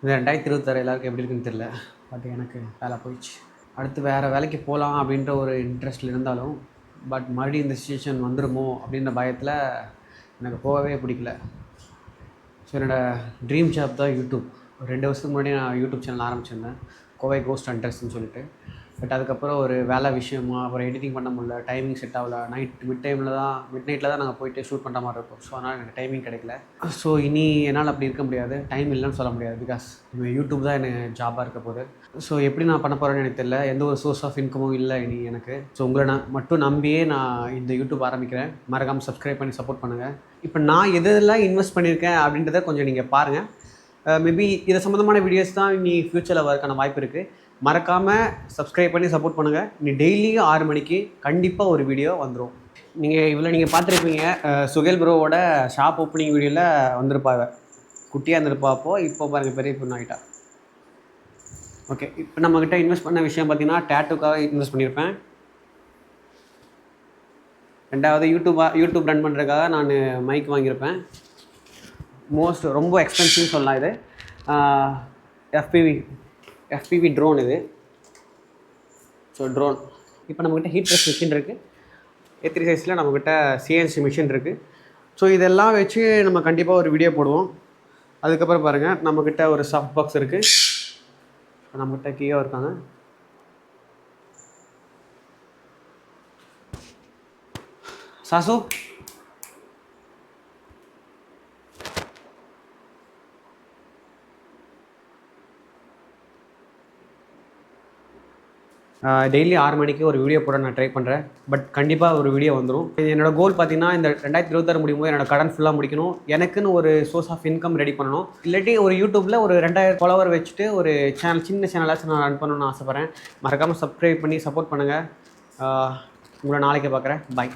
இந்த 2026 எல்லாருக்கும் எப்படி இருக்குன்னு தெரியல. பட் எனக்கு வேலை போயிடுச்சு. அடுத்து வேறு வேலைக்கு போகலாம் அப்படின்ற ஒரு இன்ட்ரெஸ்ட்டில் இருந்தாலும் பட் மறுபடியும் இந்த சிச்சுவேஷன் வந்துடுமோ அப்படின்ற பயத்தில் எனக்கு போகவே பிடிக்கல. ஸோ என்னோடய ட்ரீம் ஜாப் தான் யூடியூப். ஒரு 2 வருஷத்துக்கு முன்னாடி நான் யூடியூப் சேனல் ஆரம்பிச்சிருந்தேன், கோவை கோஸ்ட் ஹண்டர்ஸ்ன்னு சொல்லிட்டு. பட் அதுக்கப்புறம் ஒரு வேலை விஷயமா அப்புறம் எடிட்டிங் பண்ண முடியல, டைமிங் செட் ஆகல. மிட் நைட்டில் தான் நாங்கள் போய்ட்டு ஷூட் பண்ணுற மாதிரி இருக்கும். ஸோ அதனால் எனக்கு டைமிங் கிடைக்கல. ஸோ இனி என்னால் அப்படி இருக்க முடியாது, டைம் இல்லைன்னு சொல்ல முடியாது. பிகாஸ் யூடியூப் தான் எனக்கு ஜாபாக இருக்க போகுது. ஸோ எப்படி நான் பண்ண போகிறேன்னு எனக்கு தெரியல. எந்த ஒரு சோர்ஸ் ஆஃப் இன்கமும் இல்லை இனி எனக்கு. ஸோ உங்களை மட்டும் நம்பியே நான் இந்த யூடியூப் ஆரம்பிக்கிறேன். மறக்காமல் சப்ஸ்கிரைப் பண்ணி சப்போர்ட் பண்ணுங்கள். இப்போ நான் எதெல்லாம் இன்வெஸ்ட் பண்ணியிருக்கேன் அப்படின்றத கொஞ்சம் நீங்கள் பாருங்கள். மேபி இதை சம்மந்தமான வீடியோஸ் தான் இனி ஃப்யூச்சரில் வரக்கான வாய்ப்பு இருக்குது. மறக்காமல் சப்ஸ்கிரைப் பண்ணி சப்போர்ட் பண்ணுங்கள். நீ டெய்லியும் 6 மணிக்கு கண்டிப்பாக ஒரு வீடியோ வந்துடும். நீங்கள் பார்த்துருப்பீங்க, சுகேல் ப்ரோவோட ஷாப் ஓப்பனிங் வீடியோவில் வந்திருப்பாங்க. குட்டியாக இருந்திருப்பா. இப்போ பாருங்கள், பெரிய பொண்ணு ஆகிட்டா. ஓகே, இப்போ நம்மக்கிட்ட இன்வெஸ்ட் பண்ண விஷயம் பார்த்தீங்கன்னா டேட்டூக்காக இன்வெஸ்ட் பண்ணியிருப்பேன். 2வது யூடியூப் ரன் பண்ணுறதுக்காக நான் மைக் வாங்கியிருப்பேன். ரொம்ப எக்ஸ்பென்சிவ் சொல்லலாம். இது FPV ட்ரோன். இது ஸோ ட்ரோன். இப்போ நம்மக்கிட்ட ஹீட் ப்ரெஸ் மிஷின் இருக்குது. A3 சைஸில் நம்மக்கிட்ட CNC மிஷின் இருக்குது. ஸோ இதெல்லாம் வச்சு நம்ம கண்டிப்பாக ஒரு வீடியோ போடுவோம். அதுக்கப்புறம் பாருங்கள், நம்மக்கிட்ட ஒரு சாஃப்ட் பாக்ஸ் இருக்குது. நம்மக்கிட்ட கீயோ இருக்காங்க. சாசு டெய்லி 6 மணிக்கு ஒரு வீடியோ போட நான் ட்ரை பண்ணுறேன். பட் கண்டிப்பாக ஒரு வீடியோ வந்துடும். என்னோடய கோல் பார்த்தீங்கன்னா, இந்த 2026 முடியும் போது என்னோடய கடன் ஃபுல்லாக முடிக்கணும். எனக்குன்னு ஒரு சோர்ஸ் ஆஃப் இன்கம் ரெடி பண்ணணும். இல்லாட்டி ஒரு யூடியூப்பில் ஒரு 2000 ஃபாலோவர் வச்சுட்டு ஒரு சின்ன சேனலாச்சும் நான் ரன் பண்ணணும்னு ஆசைப்பட்றேன். மறக்காமல் சப்ஸ்கிரைப் பண்ணி சப்போர்ட் பண்ணுங்கள். உங்களை நாளைக்கு பார்க்குறேன். பாய்.